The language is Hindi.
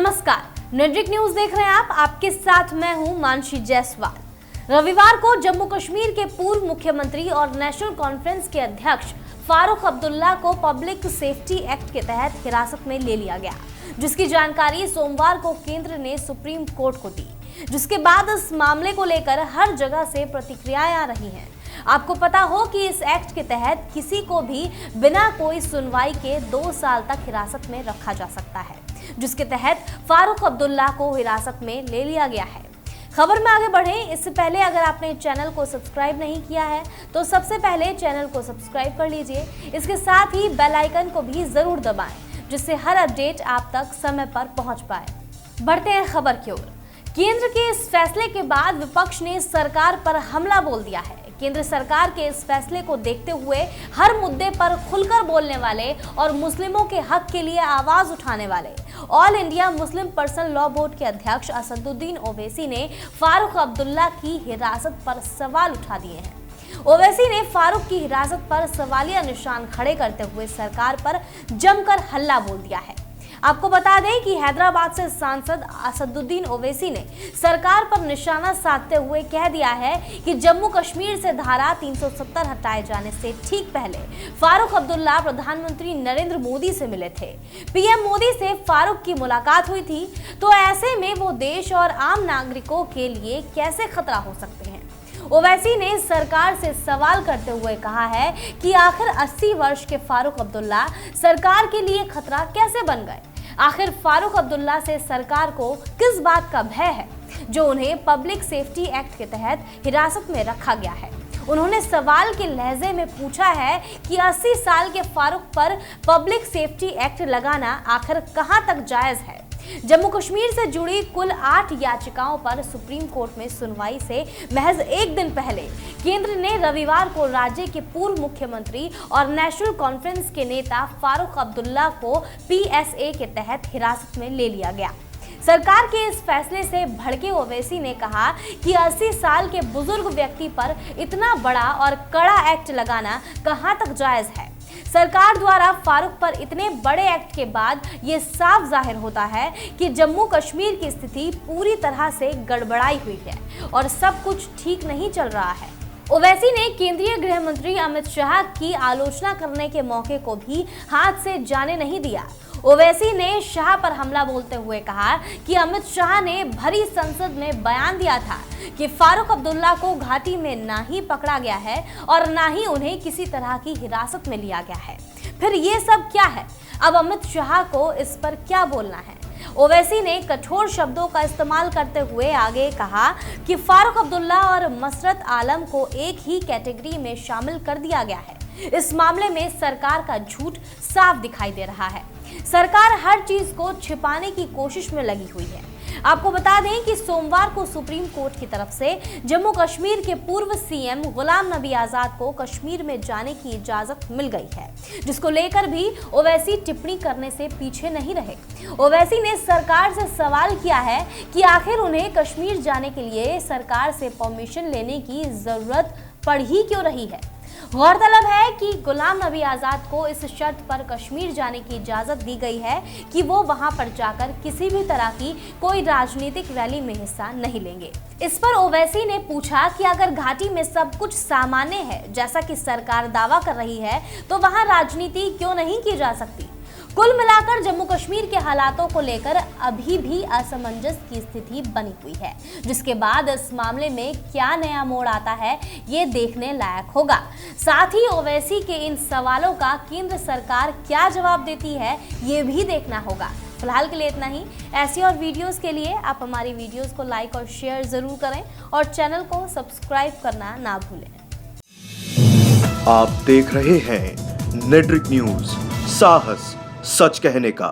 नमस्कार, नेट्रिक न्यूज देख रहे हैं आप। आपके साथ मैं हूं मानसी जायसवाल। रविवार को जम्मू कश्मीर के पूर्व मुख्यमंत्री और नेशनल कॉन्फ्रेंस के अध्यक्ष फारूक अब्दुल्ला को पब्लिक सेफ्टी एक्ट के तहत हिरासत में ले लिया गया, जिसकी जानकारी सोमवार को केंद्र ने सुप्रीम कोर्ट को दी, जिसके बाद इस मामले को लेकर हर जगह से प्रतिक्रियाएं आ रही हैं। आपको पता हो कि इस एक्ट के तहत किसी को भी बिना कोई सुनवाई के 2 साल तक हिरासत में रखा जा सकता है, जिसके तहत फारूक अब्दुल्ला को हिरासत में ले लिया गया है। खबर में आगे बढ़ें इससे पहले अगर आपने चैनल को सब्सक्राइब नहीं किया है तो सबसे पहले चैनल को सब्सक्राइब कर लीजिए। इसके साथ ही बेल आइकन को भी जरूर दबाएं, जिससे हर अपडेट आप तक समय पर पहुंच पाए। बढ़ते हैं खबर की ओर। केंद्र के इस फैसले के बाद विपक्ष ने सरकार पर हमला बोल दिया है। केंद्र सरकार के इस फैसले को देखते हुए हर मुद्दे पर खुलकर बोलने वाले और मुस्लिमों के हक के लिए आवाज उठाने वाले all India Muslim personal law board के अध्यक्ष असदुद्दीन ओवैसी ने फारूक अब्दुल्ला की हिरासत पर सवाल उठा दिए हैं। ओवैसी ने फारूक की हिरासत पर सवालिया निशान खड़े करते हुए सरकार पर जमकर हल्ला बोल दिया है। आपको बता दें कि हैदराबाद से सांसद असदुद्दीन ओवैसी ने सरकार पर निशाना साधते हुए कह दिया है कि जम्मू कश्मीर से धारा 370 हटाए जाने से ठीक पहले फारूक अब्दुल्ला प्रधानमंत्री नरेंद्र मोदी से मिले थे। पीएम मोदी से फारूक की मुलाकात हुई थी, तो ऐसे में वो देश और आम नागरिकों के लिए कैसे खतरा हो सकते हैं। ओवैसी ने सरकार से सवाल करते हुए कहा है कि आखिर 80 वर्ष के फारूक अब्दुल्ला सरकार के लिए खतरा कैसे बन गए। आखिर फारूक अब्दुल्ला से सरकार को किस बात का भय है जो उन्हें पब्लिक सेफ्टी एक्ट के तहत हिरासत में रखा गया है। उन्होंने सवाल के लहजे में पूछा है कि 80 साल के फारूक पर पब्लिक सेफ्टी एक्ट लगाना आखिर कहां तक जायज है। जम्मू कश्मीर से जुड़ी कुल 8 याचिकाओं पर सुप्रीम कोर्ट में सुनवाई से महज एक दिन पहले केंद्र ने रविवार को राज्य के पूर्व मुख्यमंत्री और नेशनल कॉन्फ्रेंस के नेता फारूक अब्दुल्ला को PSA के तहत हिरासत में ले लिया गया। सरकार के इस फैसले से भड़के ओवैसी ने कहा कि 80 साल के बुजुर्ग व्यक्ति पर इतना बड़ा और कड़ा एक्ट लगाना कहां तक जायज है। सरकार द्वारा फारूक पर इतने बड़े एक्ट के बाद ये साफ जाहिर होता है कि जम्मू कश्मीर की स्थिति पूरी तरह से गड़बड़ाई हुई है और सब कुछ ठीक नहीं चल रहा है। ओवैसी ने केंद्रीय गृह मंत्री अमित शाह की आलोचना करने के मौके को भी हाथ से जाने नहीं दिया। ओवैसी ने शाह पर हमला बोलते हुए कहा कि अमित शाह ने भरी संसद में बयान दिया था कि फारूक अब्दुल्ला को घाटी में ना ही पकड़ा गया है और ना ही उन्हें किसी तरह की हिरासत में लिया गया है। फिर ये सब क्या है? अब अमित शाह को इस पर क्या बोलना है? ओवैसी ने कठोर शब्दों का इस्तेमाल करते हुए आगे कहा कि फारूक अब्दुल्ला और मसरत आलम को एक ही कैटेगरी में शामिल कर दिया गया है। इस मामले में सरकार का झूठ साफ दिखाई दे रहा है। सरकार हर चीज को छिपाने की कोशिश में लगी हुई है। आपको बता दें कि सोमवार को सुप्रीम कोर्ट की तरफ से जम्मू कश्मीर के पूर्व सीएम गुलाम नबी आजाद को कश्मीर में जाने की इजाजत मिल गई है, जिसको लेकर भी ओवैसी टिप्पणी करने से पीछे नहीं रहे। ओवैसी ने सरकार से सवाल किया है कि आखिर उन्हें कश्मीर जाने के लिए सरकार से परमिशन लेने की जरूरत पड़ ही क्यों रही है। गौरतलब है कि गुलाम नबी आजाद को इस शर्त पर कश्मीर जाने की इजाजत दी गई है कि वो वहां पर जाकर किसी भी तरह की कोई राजनीतिक रैली में हिस्सा नहीं लेंगे। इस पर ओवैसी ने पूछा कि अगर घाटी में सब कुछ सामान्य है जैसा कि सरकार दावा कर रही है, तो वहां राजनीति क्यों नहीं की जा सकती। कुल मिलाकर जम्मू कश्मीर के हालातों को लेकर अभी भी असमंजस की स्थिति बनी हुई है, जिसके बाद इस मामले में क्या नया मोड़ आता है ये देखने लायक होगा। साथ ही ओवैसी के इन सवालों का केंद्र सरकार क्या जवाब देती है ये भी देखना होगा। फिलहाल के लिए इतना ही। ऐसी और वीडियोस के लिए आप हमारी वीडियोस को लाइक और शेयर जरूर करें और चैनल को सब्सक्राइब करना ना भूलें। आप देख रहे हैं नेट्रिक न्यूज, साहस सच कहने का।